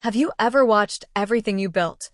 Have you ever watched everything you built,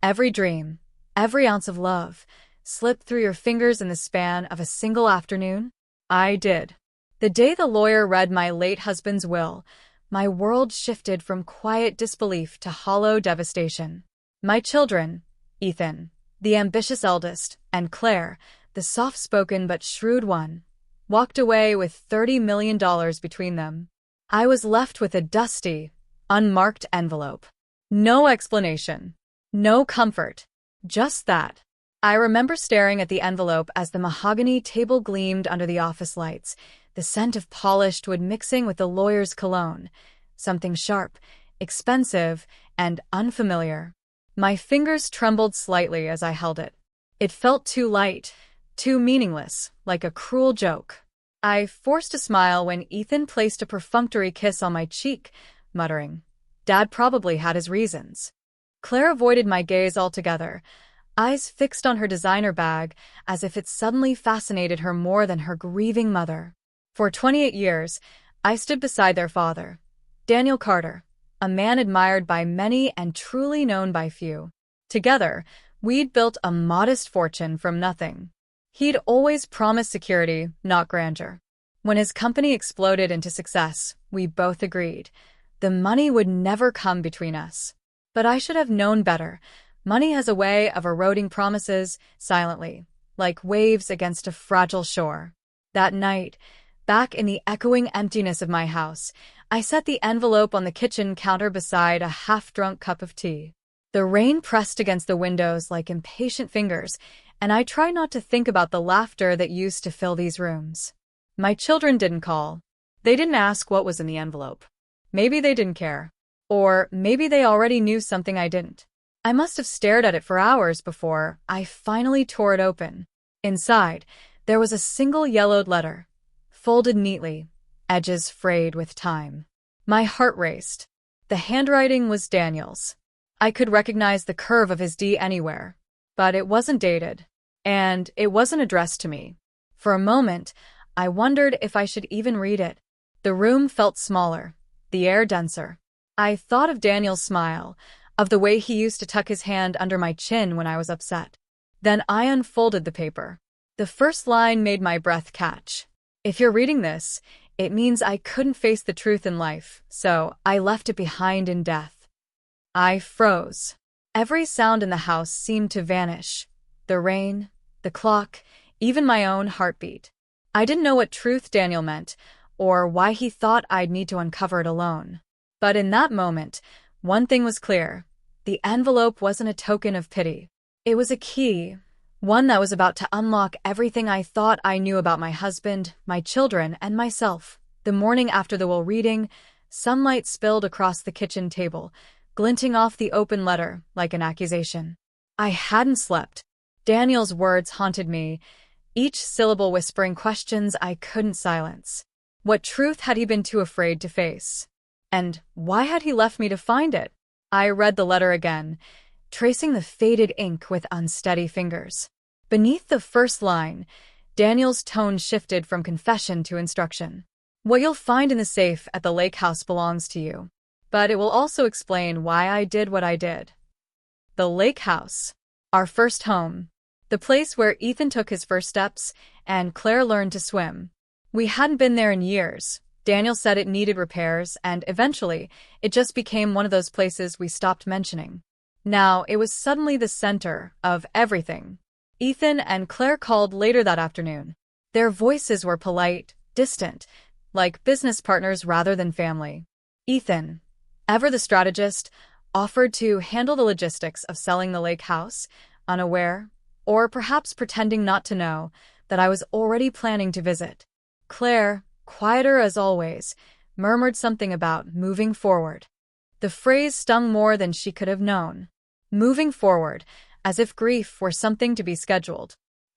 every dream, every ounce of love, slip through your fingers in the span of a single afternoon? I did. The day the lawyer read my late husband's will, my world shifted from quiet disbelief to hollow devastation. My children, Ethan, the ambitious eldest, and Claire, the soft-spoken but shrewd one, walked away with $30 million between them. I was left with a dusty, unmarked envelope. No explanation. No comfort. Just that. I remember staring at the envelope as the mahogany table gleamed under the office lights, the scent of polished wood mixing with the lawyer's cologne, something sharp, expensive, and unfamiliar. My fingers trembled slightly as I held it. It felt too light, too meaningless, like a cruel joke. I forced a smile when Ethan placed a perfunctory kiss on my cheek, muttering, "Dad probably had his reasons." Claire avoided my gaze altogether, eyes fixed on her designer bag as if it suddenly fascinated her more than her grieving mother. For 28 years, I stood beside their father, Daniel Carter, a man admired by many and truly known by few. Together, we'd built a modest fortune from nothing. He'd always promised security, not grandeur. When his company exploded into success, we both agreed. The money would never come between us. But I should have known better. Money has a way of eroding promises silently, like waves against a fragile shore. That night, back in the echoing emptiness of my house, I set the envelope on the kitchen counter beside a half-drunk cup of tea. The rain pressed against the windows like impatient fingers, and I tried not to think about the laughter that used to fill these rooms. My children didn't call. They didn't ask what was in the envelope. Maybe they didn't care. Or maybe they already knew something I didn't. I must have stared at it for hours before I finally tore it open. Inside, there was a single yellowed letter, folded neatly, edges frayed with time. My heart raced. The handwriting was Daniel's. I could recognize the curve of his D anywhere. But it wasn't dated. And it wasn't addressed to me. For a moment, I wondered if I should even read it. The room felt smaller, the air denser. I thought of Daniel's smile, of the way he used to tuck his hand under my chin when I was upset. Then I unfolded the paper. The first line made my breath catch. "If you're reading this, it means I couldn't face the truth in life, so I left it behind in death." I froze. Every sound in the house seemed to vanish. The rain, the clock, even my own heartbeat. I didn't know what truth Daniel meant, or why he thought I'd need to uncover it alone. But in that moment, one thing was clear. The envelope wasn't a token of pity. It was a key, one that was about to unlock everything I thought I knew about my husband, my children, and myself. The morning after the will reading, sunlight spilled across the kitchen table, glinting off the open letter like an accusation. I hadn't slept. Daniel's words haunted me, each syllable whispering questions I couldn't silence. What truth had he been too afraid to face? And why had he left me to find it? I read the letter again, tracing the faded ink with unsteady fingers. Beneath the first line, Daniel's tone shifted from confession to instruction. "What you'll find in the safe at the lake house belongs to you. But it will also explain why I did what I did." The lake house. Our first home. The place where Ethan took his first steps and Claire learned to swim. We hadn't been there in years. Daniel said it needed repairs, and eventually, it just became one of those places we stopped mentioning. Now, it was suddenly the center of everything. Ethan and Claire called later that afternoon. Their voices were polite, distant, like business partners rather than family. Ethan, ever the strategist, offered to handle the logistics of selling the lake house, unaware, or perhaps pretending not to know, that I was already planning to visit. Claire, quieter as always, murmured something about moving forward. The phrase stung more than she could have known. Moving forward, as if grief were something to be scheduled.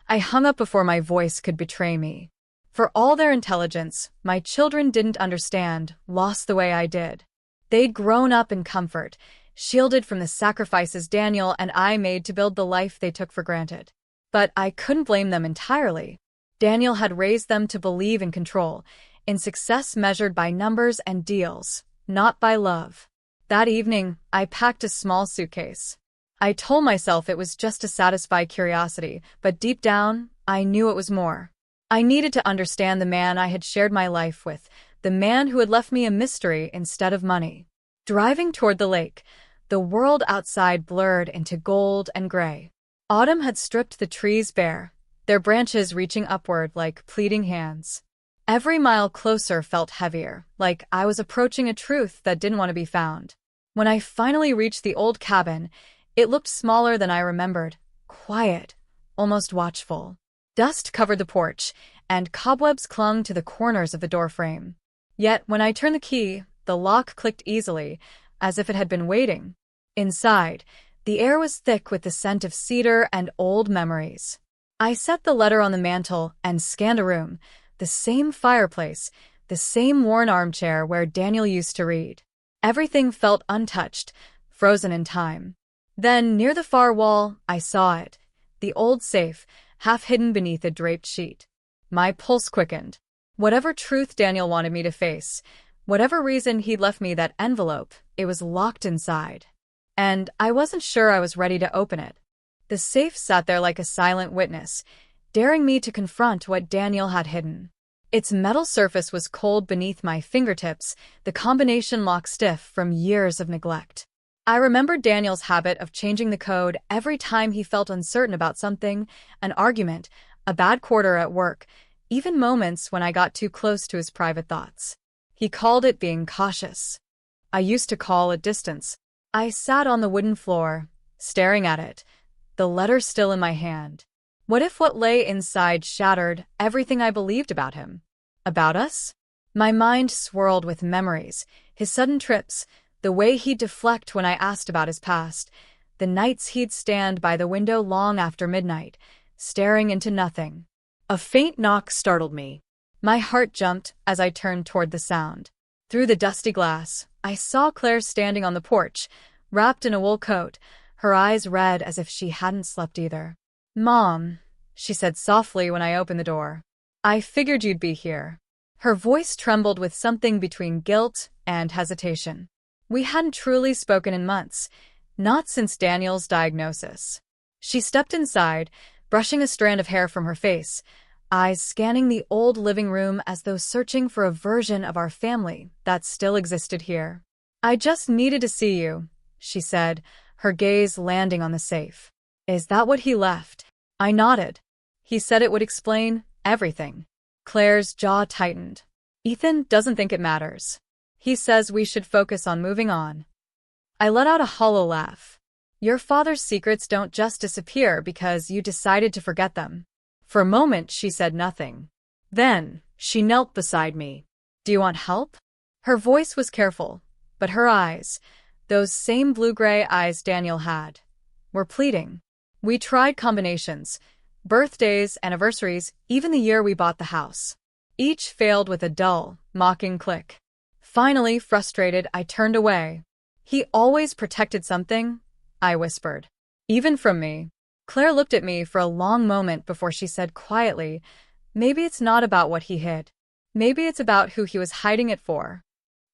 I hung up before my voice could betray me. For all their intelligence, my children didn't understand loss the way I did. They'd grown up in comfort, shielded from the sacrifices Daniel and I made to build the life they took for granted. But I couldn't blame them entirely. Daniel had raised them to believe in control, in success measured by numbers and deals, not by love. That evening, I packed a small suitcase. I told myself it was just to satisfy curiosity, but deep down, I knew it was more. I needed to understand the man I had shared my life with, the man who had left me a mystery instead of money. Driving toward the lake, the world outside blurred into gold and gray. Autumn had stripped the trees bare, their branches reaching upward like pleading hands. Every mile closer felt heavier, like I was approaching a truth that didn't want to be found. When I finally reached the old cabin, it looked smaller than I remembered, quiet, almost watchful. Dust covered the porch, and cobwebs clung to the corners of the doorframe. Yet, when I turned the key, the lock clicked easily, as if it had been waiting. Inside, the air was thick with the scent of cedar and old memories. I set the letter on the mantel and scanned a room, the same fireplace, the same worn armchair where Daniel used to read. Everything felt untouched, frozen in time. Then, near the far wall, I saw it, the old safe, half hidden beneath a draped sheet. My pulse quickened. Whatever truth Daniel wanted me to face, whatever reason he'd left me that envelope, it was locked inside. And I wasn't sure I was ready to open it. The safe sat there like a silent witness, daring me to confront what Daniel had hidden. Its metal surface was cold beneath my fingertips, the combination lock stiff from years of neglect. I remembered Daniel's habit of changing the code every time he felt uncertain about something, an argument, a bad quarter at work, even moments when I got too close to his private thoughts. He called it being cautious. I used to call it distance. I sat on the wooden floor, staring at it, the letter still in my hand. What if what lay inside shattered everything I believed about him? About us? My mind swirled with memories, his sudden trips, the way he'd deflect when I asked about his past, the nights he'd stand by the window long after midnight, staring into nothing. A faint knock startled me. My heart jumped as I turned toward the sound. Through the dusty glass, I saw Claire standing on the porch, wrapped in a wool coat, her eyes red as if she hadn't slept either. "Mom," she said softly when I opened the door. "I figured you'd be here." Her voice trembled with something between guilt and hesitation. We hadn't truly spoken in months, not since Daniel's diagnosis. She stepped inside, brushing a strand of hair from her face, eyes scanning the old living room as though searching for a version of our family that still existed here. "I just needed to see you," she said, her gaze landing on the safe. "Is that what he left?" I nodded. "He said it would explain everything." Claire's jaw tightened. "Ethan doesn't think it matters. He says we should focus on moving on." I let out a hollow laugh. "Your father's secrets don't just disappear because you decided to forget them." For a moment, she said nothing. Then, she knelt beside me. "Do you want help?" Her voice was careful, but her eyes, those same blue-gray eyes Daniel had, were pleading. We tried combinations, birthdays, anniversaries, even the year we bought the house. Each failed with a dull, mocking click. Finally, frustrated, I turned away. "He always protected something," I whispered. "Even from me." Claire looked at me for a long moment before she said quietly, "Maybe it's not about what he hid. Maybe it's about who he was hiding it for."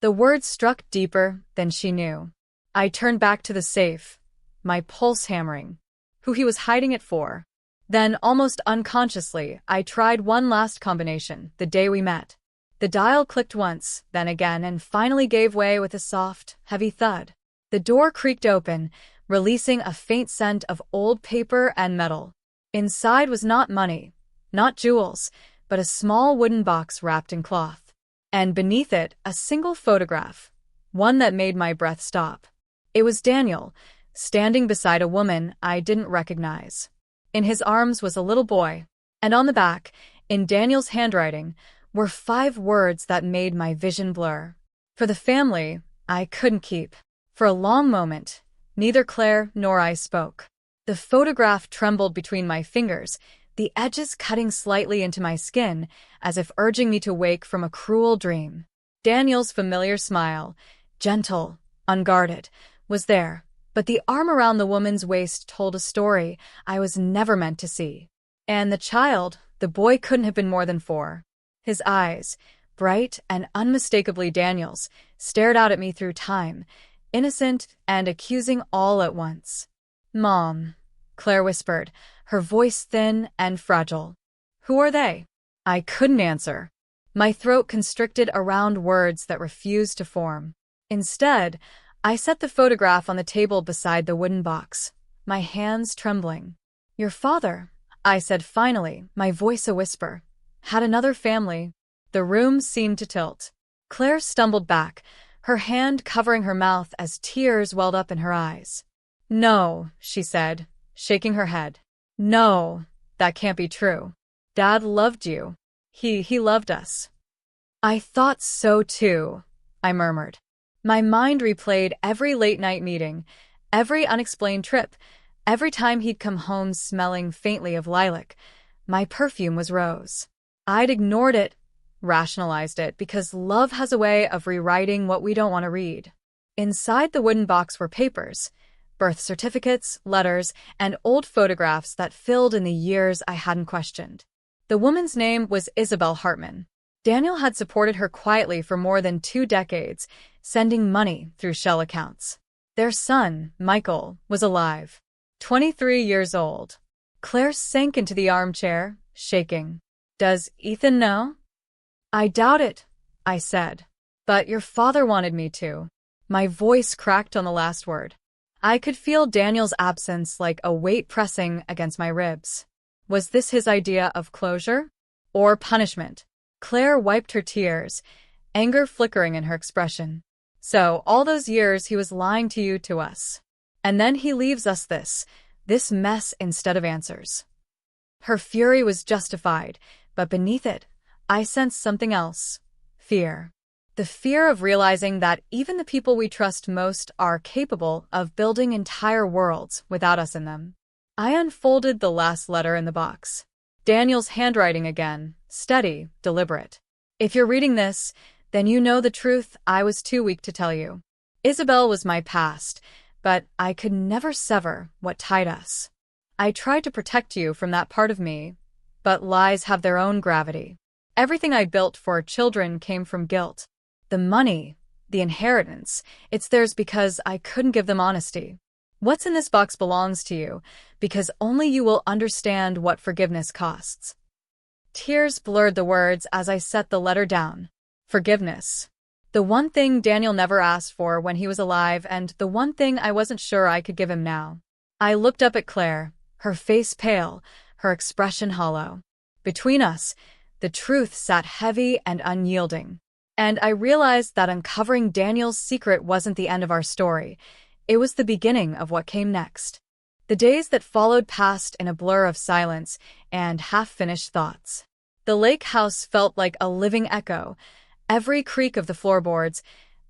The words struck deeper than she knew. I turned back to the safe, my pulse hammering. Who he was hiding it for. Then, almost unconsciously, I tried one last combination, the day we met. The dial clicked once, then again, and finally gave way with a soft, heavy thud. The door creaked open, releasing a faint scent of old paper and metal. Inside was not money, not jewels, but a small wooden box wrapped in cloth. And beneath it, a single photograph, one that made my breath stop. It was Daniel, standing beside a woman I didn't recognize. In his arms was a little boy, and on the back, in Daniel's handwriting, were 5 words that made my vision blur. For the family, I couldn't keep. For a long moment, neither Claire nor I spoke. The photograph trembled between my fingers, the edges cutting slightly into my skin, as if urging me to wake from a cruel dream. Daniel's familiar smile, gentle, unguarded, was there, but the arm around the woman's waist told a story I was never meant to see. And the child, the boy, couldn't have been more than 4. His eyes, bright and unmistakably Daniel's, stared out at me through time, innocent and accusing all at once. "Mom," Claire whispered, her voice thin and fragile. "Who are they?" I couldn't answer. My throat constricted around words that refused to form. Instead, I set the photograph on the table beside the wooden box, my hands trembling. "Your father," I said finally, my voice a whisper, "had another family." The room seemed to tilt. Claire stumbled back, her hand covering her mouth as tears welled up in her eyes. "No," she said, shaking her head. "No, that can't be true. Dad loved you. He loved us." "I thought so too," I murmured. My mind replayed every late-night meeting, every unexplained trip, every time he'd come home smelling faintly of lilac. My perfume was rose. I'd ignored it, rationalized it, because love has a way of rewriting what we don't want to read. Inside the wooden box were papers, birth certificates, letters, and old photographs that filled in the years I hadn't questioned. The woman's name was Isabel Hartman. Daniel had supported her quietly for more than 2 decades, sending money through shell accounts. Their son, Michael, was alive, 23 years old. Claire sank into the armchair, shaking. "Does Ethan know?" "I doubt it," I said. "But your father wanted me to." My voice cracked on the last word. I could feel Daniel's absence like a weight pressing against my ribs. Was this his idea of closure? Or punishment? Claire wiped her tears, anger flickering in her expression. "So, all those years he was lying to you, to us. And then he leaves us this mess instead of answers." Her fury was justified, but beneath it, I sensed something else. Fear. The fear of realizing that even the people we trust most are capable of building entire worlds without us in them. I unfolded the last letter in the box. Daniel's handwriting again, steady, deliberate. "If you're reading this, then you know the truth I was too weak to tell you. Isabel was my past, but I could never sever what tied us. I tried to protect you from that part of me, but lies have their own gravity. Everything I built for children came from guilt. The money, the inheritance, it's theirs because I couldn't give them honesty. What's in this box belongs to you, because only you will understand what forgiveness costs." Tears blurred the words as I set the letter down. Forgiveness. The one thing Daniel never asked for when he was alive, and the one thing I wasn't sure I could give him now. I looked up at Claire, her face pale, her expression hollow. Between us, the truth sat heavy and unyielding. And I realized that uncovering Daniel's secret wasn't the end of our story. It was the beginning of what came next. The days that followed passed in a blur of silence and half-finished thoughts. The lake house felt like a living echo. Every creak of the floorboards,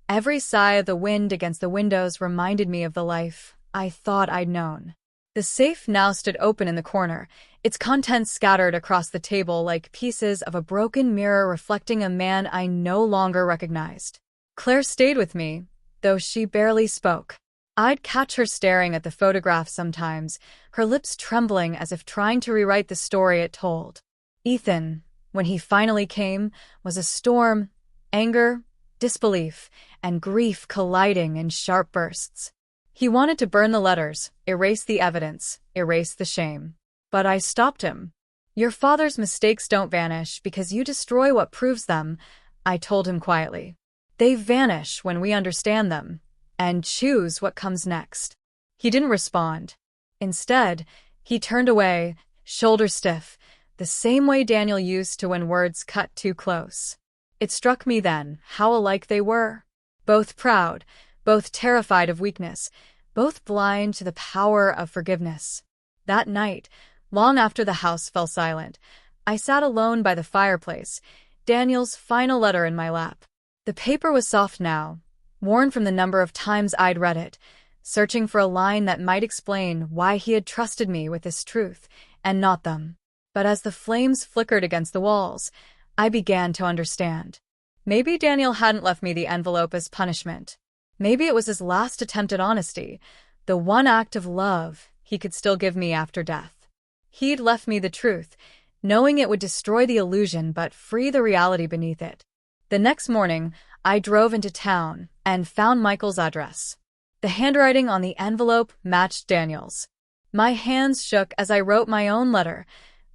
every sigh of the wind against the windows reminded me of the life I thought I'd known. The safe now stood open in the corner, its contents scattered across the table like pieces of a broken mirror reflecting a man I no longer recognized. Claire stayed with me, though she barely spoke. I'd catch her staring at the photograph sometimes, her lips trembling as if trying to rewrite the story it told. Ethan, when he finally came, was a storm, anger, disbelief, and grief colliding in sharp bursts. He wanted to burn the letters, erase the evidence, erase the shame. But I stopped him. "Your father's mistakes don't vanish because you destroy what proves them," I told him quietly. "They vanish when we understand them and choose what comes next." He didn't respond. Instead, he turned away, shoulders stiff, the same way Daniel used to when words cut too close. It struck me then how alike they were. Both proud, both terrified of weakness, both blind to the power of forgiveness. That night, long after the house fell silent, I sat alone by the fireplace, Daniel's final letter in my lap. The paper was soft now, worn from the number of times I'd read it, searching for a line that might explain why he had trusted me with this truth and not them. But as the flames flickered against the walls, I began to understand. Maybe Daniel hadn't left me the envelope as punishment. Maybe it was his last attempt at honesty, the one act of love he could still give me after death. He'd left me the truth, knowing it would destroy the illusion but free the reality beneath it. The next morning, I drove into town and found Michael's address. The handwriting on the envelope matched Daniel's. My hands shook as I wrote my own letter,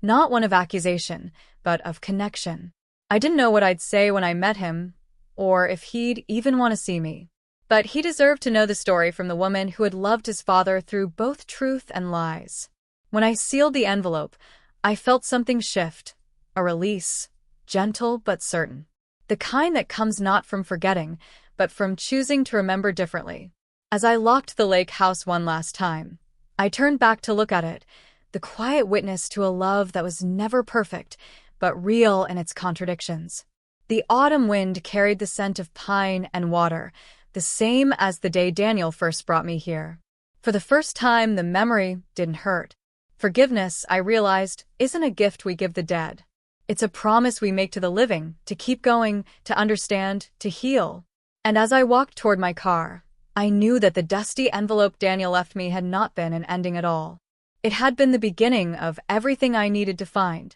not one of accusation, but of connection. I didn't know what I'd say when I met him, or if he'd even want to see me. But he deserved to know the story from the woman who had loved his father through both truth and lies. When I sealed the envelope, I felt something shift, a release, gentle but certain. The kind that comes not from forgetting, but from choosing to remember differently. As I locked the lake house one last time, I turned back to look at it, the quiet witness to a love that was never perfect, but real in its contradictions. The autumn wind carried the scent of pine and water, the same as the day Daniel first brought me here. For the first time, the memory didn't hurt. Forgiveness, I realized, isn't a gift we give the dead. It's a promise we make to the living, to keep going, to understand, to heal. And as I walked toward my car, I knew that the dusty envelope Daniel left me had not been an ending at all. It had been the beginning of everything I needed to find.